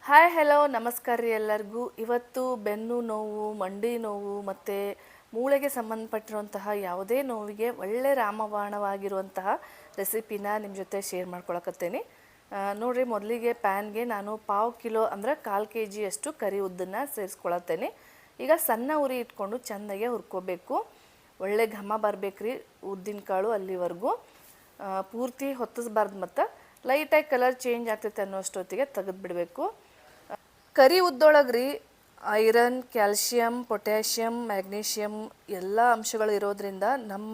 Hi hello ನಮಸ್ಕಾರ ರೀ ಎಲ್ಲರಿಗೂ. ಇವತ್ತು ಬೆನ್ನು ನೋವು, ಮಂಡಿ ನೋವು ಮತ್ತು ಮೂಳೆಗೆ ಸಂಬಂಧಪಟ್ಟಿರುವಂತಹ ಯಾವುದೇ ನೋವಿಗೆ ಒಳ್ಳೆ ರಾಮಬಾಣವಾಗಿರುವಂತಹ ರೆಸಿಪಿನ ನಿಮ್ಮ ಜೊತೆ ಶೇರ್ ಮಾಡ್ಕೊಳಕತ್ತೇನೆ. ನೋಡಿರಿ, ಮೊದಲಿಗೆ ಪ್ಯಾನ್ಗೆ ನಾನು 1/4 ಕಿಲೋ ಅಂದರೆ 1/4 kg ಅಷ್ಟು ಕರಿ ಉದ್ದನ್ನು ಸೇರಿಸ್ಕೊಳತ್ತೇನೆ. ಈಗ ಸಣ್ಣ ಉರಿ ಇಟ್ಕೊಂಡು ಚೆಂದಾಗೆ ಹುರ್ಕೋಬೇಕು. ಒಳ್ಳೆ ಘಮ ಬರಬೇಕ್ರಿ ಉದ್ದಿನ ಕಾಳು ಅಲ್ಲಿವರೆಗೂ. ಪೂರ್ತಿ ಹೊತ್ತಿಸ್ಬಾರ್ದು ಮತ್ತು ಲೈಟಾಗಿ ಕಲರ್ ಚೇಂಜ್ ಆಗ್ತೈತೆ ಅನ್ನೋಷ್ಟೊತ್ತಿಗೆ ತೆಗೆದುಬಿಡಬೇಕು. ಕರಿ ಉದ್ದೊಳಗ್ರಿ ಐರನ್, ಕ್ಯಾಲ್ಶಿಯಂ, ಪೊಟ್ಯಾಷಿಯಮ್, ಮ್ಯಾಗ್ನೀಷಿಯಮ್ ಎಲ್ಲ ಅಂಶಗಳು ಇರೋದ್ರಿಂದ ನಮ್ಮ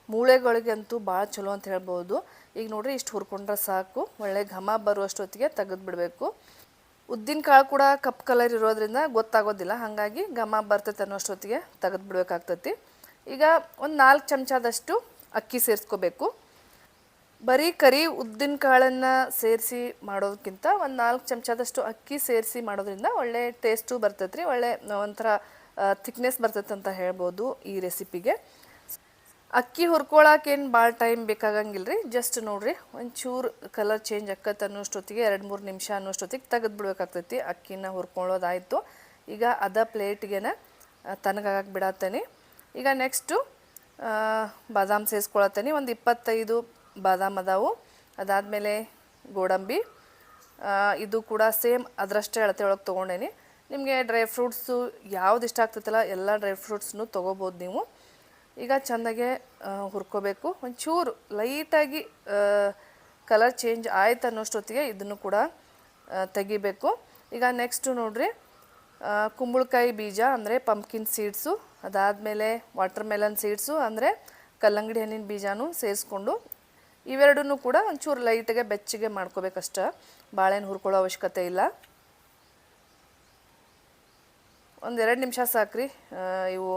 ಮೂಳೆಗಳಿಗಂತೂ ಭಾಳ ಚಲೋ ಅಂತ ಹೇಳ್ಬೋದು. ಈಗ ನೋಡ್ರಿ, ಇಷ್ಟು ಹುರ್ಕೊಂಡ್ರೆ ಸಾಕು. ಒಳ್ಳೆ ಘಮ ಬರುವಷ್ಟೊತ್ತಿಗೆ ತೆಗೆದುಬಿಡಬೇಕು. ಉದ್ದಿನ ಕಾಳು ಕೂಡ ಕಪ್ ಕಲರ್ ಇರೋದ್ರಿಂದ ಗೊತ್ತಾಗೋದಿಲ್ಲ, ಹಾಗಾಗಿ ಘಮ ಬರ್ತೈತೆ ಅನ್ನೋಷ್ಟೊತ್ತಿಗೆ ತೆಗೆದುಬಿಡ್ಬೇಕಾಗ್ತೈತಿ. ಈಗ ಒಂದು 4 ಚಮಚದಷ್ಟು ಅಕ್ಕಿ ಸೇರಿಸ್ಕೋಬೇಕು. ಬರೀ ಕರಿ ಉದ್ದಿನ ಕಾಳನ್ನು ಸೇರಿಸಿ ಮಾಡೋದಕ್ಕಿಂತ ಒಂದು 4 ಚಮಚದಷ್ಟು ಅಕ್ಕಿ ಸೇರಿಸಿ ಮಾಡೋದ್ರಿಂದ ಒಳ್ಳೆ ಟೇಸ್ಟು ಬರ್ತೈತೆ ರೀ. ಒಳ್ಳೆ ಒಂಥರ ಥಿಕ್ನೆಸ್ ಬರ್ತೈತೆ ಅಂತ ಹೇಳ್ಬೋದು ಈ ರೆಸಿಪಿಗೆ. ಅಕ್ಕಿ ಹುರ್ಕೊಳಕ್ಕೇನು ಭಾಳ ಟೈಮ್ ಬೇಕಾಗಂಗಿಲ್ಲ ರೀ. ಜಸ್ಟ್ ನೋಡಿರಿ, ಒಂಚೂರು ಕಲರ್ ಚೇಂಜ್ ಆಕ್ಕತ್ತೆ ಅನ್ನೋಷ್ಟೊತ್ತಿಗೆ 2-3 ನಿಮಿಷ ಅನ್ನೋಷ್ಟೊತ್ತಿಗೆ ತೆಗೆದುಬಿಡ್ಬೇಕಾಗ್ತೈತಿ. ಅಕ್ಕಿನ ಹುರ್ಕೊಳ್ಳೋದಾಯಿತು. ಈಗ ಪ್ಲೇಟಿಗೆನ ತನಗಾಗಕ್ಕೆ ಬಿಡತ್ತೇನೆ. ಈಗ ನೆಕ್ಸ್ಟು ಬಾದಾಮ್ ಸೇರಿಸ್ಕೊಳತ್ತೇನೆ. ಒಂದು 25 ಬಾದಾಮ್ ಅದಾವು. ಅದಾದಮೇಲೆ ಗೋಡಂಬಿ, ಇದು ಕೂಡ ಸೇಮ್ ಅದರಷ್ಟೇ ಅಳತೆ ಒಳಗೆ ತೊಗೊಂಡೇನಿ. ನಿಮಗೆ ಡ್ರೈ ಫ್ರೂಟ್ಸು ಯಾವ್ದು ಇಷ್ಟ ಆಗ್ತೈತಲ್ಲ ಎಲ್ಲ ಡ್ರೈ ಫ್ರೂಟ್ಸ್ನು ತೊಗೋಬೋದು ನೀವು. ಈಗ ಚೆಂದಾಗೆ ಹುರ್ಕೋಬೇಕು. ಒಂಚೂರು ಲೈಟಾಗಿ ಕಲರ್ ಚೇಂಜ್ ಆಯ್ತು ಅನ್ನೋಷ್ಟೊತ್ತಿಗೆ ಇದನ್ನು ಕೂಡ ತೆಗಿಬೇಕು. ಈಗ ನೆಕ್ಸ್ಟು ನೋಡಿರಿ, ಕುಂಬಳಕಾಯಿ ಬೀಜ ಅಂದರೆ ಪಂಪ್ಕಿನ್ ಸೀಡ್ಸು, ಅದಾದಮೇಲೆ ವಾಟರ್ ಮೆಲನ್ ಸೀಡ್ಸು ಅಂದರೆ ಕಲ್ಲಂಗಡಿ ಹಣ್ಣಿನ ಬೀಜನೂ ಸೇರಿಸ್ಕೊಂಡು ಇವೆರಡನ್ನೂ ಕೂಡ ಒಂಚೂರು ಲೈಟಾಗೆ ಬೆಚ್ಚಗೆ ಮಾಡ್ಕೋಬೇಕಷ್ಟ. ಬಾಳೆಹಣ್ಣು ಹುರ್ಕೊಳ್ಳೋ ಅವಶ್ಯಕತೆ ಇಲ್ಲ. ಒಂದು 2 ನಿಮಿಷ ಸಾಕ್ರಿ, ಇವು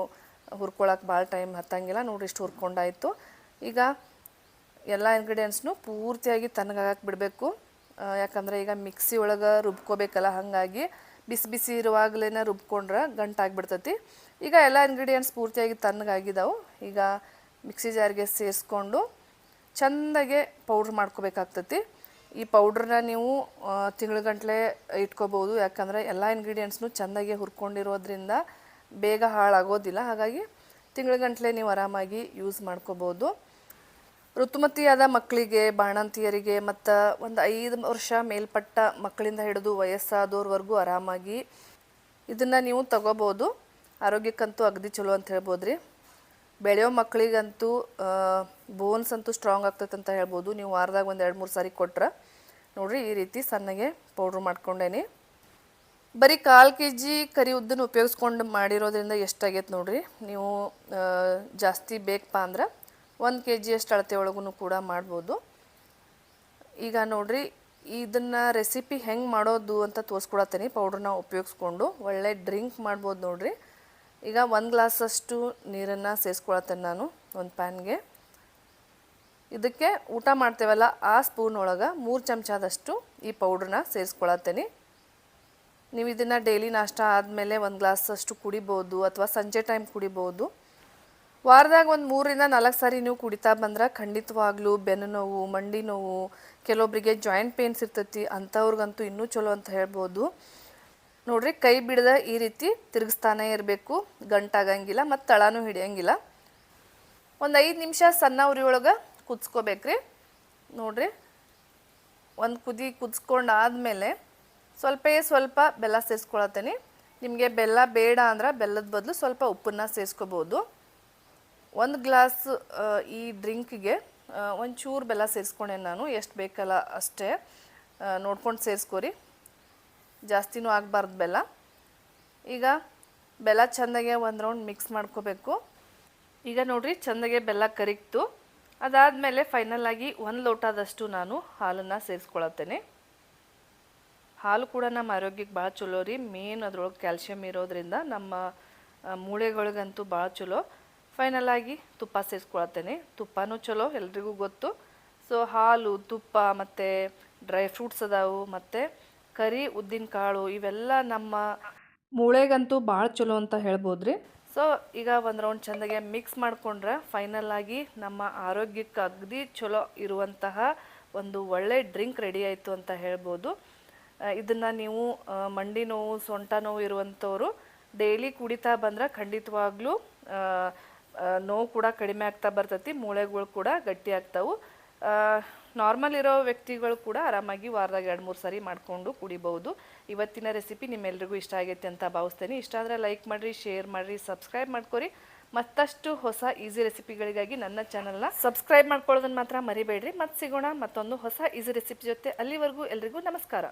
ಹುರ್ಕೊಳಕ್ಕೆ ಭಾಳ ಟೈಮ್ ಹತ್ತಂಗಿಲ್ಲ. ನೋಡಿರಿ, ಇಷ್ಟು ಹುರ್ಕೊಂಡಾಯಿತು. ಈಗ ಎಲ್ಲ ಇಂಗ್ರೀಡಿಯೆಂಟ್ಸ್ನು ಪೂರ್ತಿಯಾಗಿ ತಣ್ಣಗಾಗಕ್ಕೆ ಬಿಡಬೇಕು. ಯಾಕಂದರೆ ಈಗ ಮಿಕ್ಸಿ ಒಳಗೆ ರುಬ್ಕೋಬೇಕಲ್ಲ, ಹಾಗಾಗಿ ಬಿಸಿ ಬಿಸಿ ಇರುವಾಗಲೇ ರುಬ್ಕೊಂಡ್ರೆ ಗಂಟಾಗಿಬಿಡ್ತೈತಿ. ಈಗ ಎಲ್ಲ ಇಂಗ್ರೀಡಿಯೆಂಟ್ಸ್ ಪೂರ್ತಿಯಾಗಿ ತಣ್ಣಗಾಗಿದ್ದಾವೆ. ಈಗ ಮಿಕ್ಸಿ ಜಾರಿಗೆ ಸೇರಿಸ್ಕೊಂಡು ಚೆಂದಾಗೆ ಪೌಡ್ರ್ ಮಾಡ್ಕೋಬೇಕಾಗ್ತೈತಿ. ಈ ಪೌಡ್ರನ್ನ ನೀವು ತಿಂಗ್ಳುಗಂಟ್ಲೆ ಇಟ್ಕೋಬೋದು. ಯಾಕಂದರೆ ಎಲ್ಲ ಇಂಗ್ರೀಡಿಯೆಂಟ್ಸ್ನು ಚೆಂದಾಗೆ ಹುರ್ಕೊಂಡಿರೋದ್ರಿಂದ ಬೇಗ ಹಾಳಾಗೋದಿಲ್ಲ. ಹಾಗಾಗಿ ತಿಂಗ್ಳುಗಂಟ್ಲೆ ನೀವು ಆರಾಮಾಗಿ ಯೂಸ್ ಮಾಡ್ಕೋಬೋದು. ಋತುಮತಿಯಾದ ಮಕ್ಕಳಿಗೆ, ಬಾಣಂತಿಯರಿಗೆ ಮತ್ತು ಒಂದು 5 ವರ್ಷ ಮೇಲ್ಪಟ್ಟ ಮಕ್ಕಳಿಂದ ಹಿಡಿದು ವಯಸ್ಸಾದವ್ರವರೆಗೂ ಆರಾಮಾಗಿ ಇದನ್ನು ನೀವು ತಗೋಬೋದು. ಆರೋಗ್ಯಕ್ಕಂತೂ ಅಗದಿ ಚಲೋ ಅಂತ ಹೇಳ್ಬೋದು ರೀ. ಬೆಳೆಯೋ ಮಕ್ಕಳಿಗಂತೂ ಬೋನ್ಸ್ ಅಂತೂ ಸ್ಟ್ರಾಂಗ್ ಆಗ್ತೈತೆ ಅಂತ ಹೇಳ್ಬೋದು. ನೀವು ವಾರದಾಗ ಒಂದು 2-3 ಸಾರಿ ಕೊಟ್ರೆ. ನೋಡಿರಿ, ಈ ರೀತಿ ಸಣ್ಣಗೆ ಪೌಡ್ರ್ ಮಾಡ್ಕೊಂಡೇನಿ. ಬರೀ 1/4 kg ಕರಿ ಉದ್ದನ್ನು ಉಪಯೋಗಿಸ್ಕೊಂಡು ಮಾಡಿರೋದ್ರಿಂದ ಎಷ್ಟಾಗೈತೆ ನೋಡಿರಿ. ನೀವು ಜಾಸ್ತಿ ಬೇಕಪ್ಪ ಅಂದ್ರೆ 1 kg ಅಷ್ಟು ಅಳತೆ ಒಳಗೂ ಕೂಡ ಮಾಡ್ಬೋದು. ಈಗ ನೋಡಿರಿ, ಇದನ್ನು ರೆಸಿಪಿ ಹೆಂಗೆ ಮಾಡೋದು ಅಂತ ತೋರಿಸ್ಕೊಡತ್ತೀನಿ. ಪೌಡ್ರನ್ನ ಉಪಯೋಗಿಸ್ಕೊಂಡು ಒಳ್ಳೆ ಡ್ರಿಂಕ್ ಮಾಡ್ಬೋದು ನೋಡಿರಿ. ಈಗ 1 ಗ್ಲಾಸಷ್ಟು ನೀರನ್ನು ಸೇರಿಸ್ಕೊಳತ್ತೇನೆ ನಾನು ಒಂದು ಪ್ಯಾನ್ಗೆ. ಇದಕ್ಕೆ ಊಟ ಮಾಡ್ತೇವಲ್ಲ ಆ ಸ್ಪೂನ್ ಒಳಗೆ 3 ಚಮಚದಷ್ಟು ಈ ಪೌಡ್ರನ್ನ ಸೇರಿಸ್ಕೊಳತ್ತೇನೆ. ನೀವು ಇದನ್ನು ಡೈಲಿ ನಾಷ್ಟ ಆದಮೇಲೆ 1 ಗ್ಲಾಸಷ್ಟು ಕುಡಿಬೋದು, ಅಥವಾ ಸಂಜೆ ಟೈಮ್ ಕುಡಿಬೋದು. ವಾರದಾಗ ಒಂದು 3-4 ಸಾರಿ ನೀವು ಕುಡಿತಾ ಬಂದ್ರೆ ಖಂಡಿತವಾಗ್ಲೂ ಬೆನ್ನು ನೋವು, ಮಂಡಿ ನೋವು, ಕೆಲವೊಬ್ಬರಿಗೆ ಜಾಯಿಂಟ್ ಪೇನ್ಸ್ ಇರ್ತೈತಿ, ಅಂಥವ್ರಿಗಂತೂ ಇನ್ನೂ ಚಲೋ ಅಂತ ಹೇಳ್ಬೋದು. ನೋಡಿರಿ, ಕೈ ಬಿಡದ ಈ ರೀತಿ ತಿರುಗಿಸ್ತಾನೆ ಇರಬೇಕು. ಗಂಟಾಗಂಗಿಲ್ಲ ಮತ್ತು ತಳನೂ ಹಿಡಿಯಂಗಿಲ್ಲ. ಒಂದು 5 ನಿಮಿಷ ಸಣ್ಣ ಉರಿ ಒಳಗೆ ಕುದಿಸ್ಕೋಬೇಕ್ರಿ. ನೋಡಿರಿ, ಒಂದು ಕುದಿ ಕುದಿಸ್ಕೊಂಡಾದ್ಮೇಲೆ ಸ್ವಲ್ಪ ಬೆಲ್ಲ ಸೇರಿಸ್ಕೊಳತ್ತೇನೆ. ನಿಮಗೆ ಬೆಲ್ಲ ಬೇಡ ಅಂದ್ರೆ ಬೆಲ್ಲದ ಬದಲು ಸ್ವಲ್ಪ ಉಪ್ಪನ್ನು ಸೇರಿಸ್ಕೋಬೋದು. 1 ಗ್ಲಾಸ್ ಈ ಡ್ರಿಂಕಿಗೆ ಒಂಚೂರು ಬೆಲ್ಲ ಸೇರಿಸ್ಕೊಂಡೆ ನಾನು. ಎಷ್ಟು ಬೇಕಲ್ಲ ಅಷ್ಟೇ ನೋಡ್ಕೊಂಡು ಸೇರಿಸ್ಕೊರಿ, ಜಾಸ್ತಿನೂ ಆಗಬಾರ್ದು ಬೆಲ್ಲ. ಈಗ ಬೆಲ್ಲ ಚೆಂದಾಗೆ ಒಂದು ರೌಂಡ್ ಮಿಕ್ಸ್ ಮಾಡ್ಕೋಬೇಕು. ಈಗ ನೋಡಿರಿ, ಚೆಂದಾಗೆ ಬೆಲ್ಲ ಕರಿಗ್ತು. ಅದಾದಮೇಲೆ ಫೈನಲಾಗಿ 1 ಲೋಟದಷ್ಟು ನಾನು ಹಾಲನ್ನು ಸೇರಿಸ್ಕೊಳತ್ತೇನೆ. ಹಾಲು ಕೂಡ ನಮ್ಮ ಆರೋಗ್ಯಕ್ಕೆ ಭಾಳ ಚಲೋ ರೀ. ಮೇನ್ ಅದ್ರೊಳಗೆ ಕ್ಯಾಲ್ಶಿಯಮ್ ಇರೋದ್ರಿಂದ ನಮ್ಮ ಮೂಳೆಗಳಿಗಂತೂ ಭಾಳ ಚಲೋ. ಫೈನಲಾಗಿ ತುಪ್ಪ ಸೇರಿಸ್ಕೊಳತ್ತೇನೆ. ತುಪ್ಪನೂ ಚಲೋ, ಎಲ್ರಿಗೂ ಗೊತ್ತು. ಸೊ ಹಾಲು, ತುಪ್ಪ ಮತ್ತು ಡ್ರೈ ಫ್ರೂಟ್ಸ್ ಅದಾವು, ಮತ್ತು ಕರಿ ಉದ್ದಿನ ಕಾಳು ಇವೆಲ್ಲ ನಮ್ಮ ಮೂಳೆಗಂತೂ ಭಾಳ ಚಲೋ ಅಂತ ಹೇಳ್ಬೋದು ರೀ. ಸೊ ಈಗ ಒಂದು ರೌಂಡ್ ಚೆಂದಾಗೆ ಮಿಕ್ಸ್ ಮಾಡಿಕೊಂಡ್ರೆ ಫೈನಲಾಗಿ ನಮ್ಮ ಆರೋಗ್ಯಕ್ಕೆ ಅಗದಿ ಚಲೋ ಇರುವಂತಹ ಒಂದು ಒಳ್ಳೆ ಡ್ರಿಂಕ್ ರೆಡಿ ಆಯಿತು ಅಂತ ಹೇಳ್ಬೋದು. ಇದನ್ನು ನೀವು ಮಂಡಿ ನೋವು ಸೊಂಟ ನೋವು ಇರುವಂಥವ್ರು ಡೈಲಿ ಕುಡಿತಾ ಬಂದ್ರೆ ಖಂಡಿತವಾಗ್ಲೂ ನೋವು ಕೂಡ ಕಡಿಮೆ ಆಗ್ತಾ ಬರ್ತೈತಿ, ಮೂಳೆಗಳು ಕೂಡ ಗಟ್ಟಿ ಆಗ್ತಾವು. ನಾರ್ಮಲ್ ಇರೋ ವ್ಯಕ್ತಿಗಳು ಕೂಡ ಆರಾಮಾಗಿ ವಾರದಾಗ 2-3 ಸರಿ ಮಾಡಿಕೊಂಡು ಕುಡಿಬಹುದು. ಇವತ್ತಿನ ರೆಸಿಪಿ ನಿಮ್ಮೆಲ್ರಿಗೂ ಇಷ್ಟ ಆಗೈತೆ ಅಂತ ಭಾವಿಸ್ತೇನೆ. ಇಷ್ಟ ಆದರೆ ಲೈಕ್ ಮಾಡಿರಿ, ಶೇರ್ ಮಾಡಿರಿ, ಸಬ್ಸ್ಕ್ರೈಬ್ ಮಾಡ್ಕೊರಿ. ಮತ್ತಷ್ಟು ಹೊಸ ಈಸಿ ರೆಸಿಪಿಗಳಿಗಾಗಿ ನನ್ನ ಚಾನಲ್ನ ಸಬ್ಸ್ಕ್ರೈಬ್ ಮಾಡ್ಕೊಳ್ಳೋದನ್ನು ಮಾತ್ರ ಮರಿಬೇಡ್ರಿ. ಮತ್ತೆ ಸಿಗೋಣ ಮತ್ತೊಂದು ಹೊಸ ಈಸಿ ರೆಸಿಪಿ ಜೊತೆ. ಅಲ್ಲಿವರೆಗೂ ಎಲ್ರಿಗೂ ನಮಸ್ಕಾರ.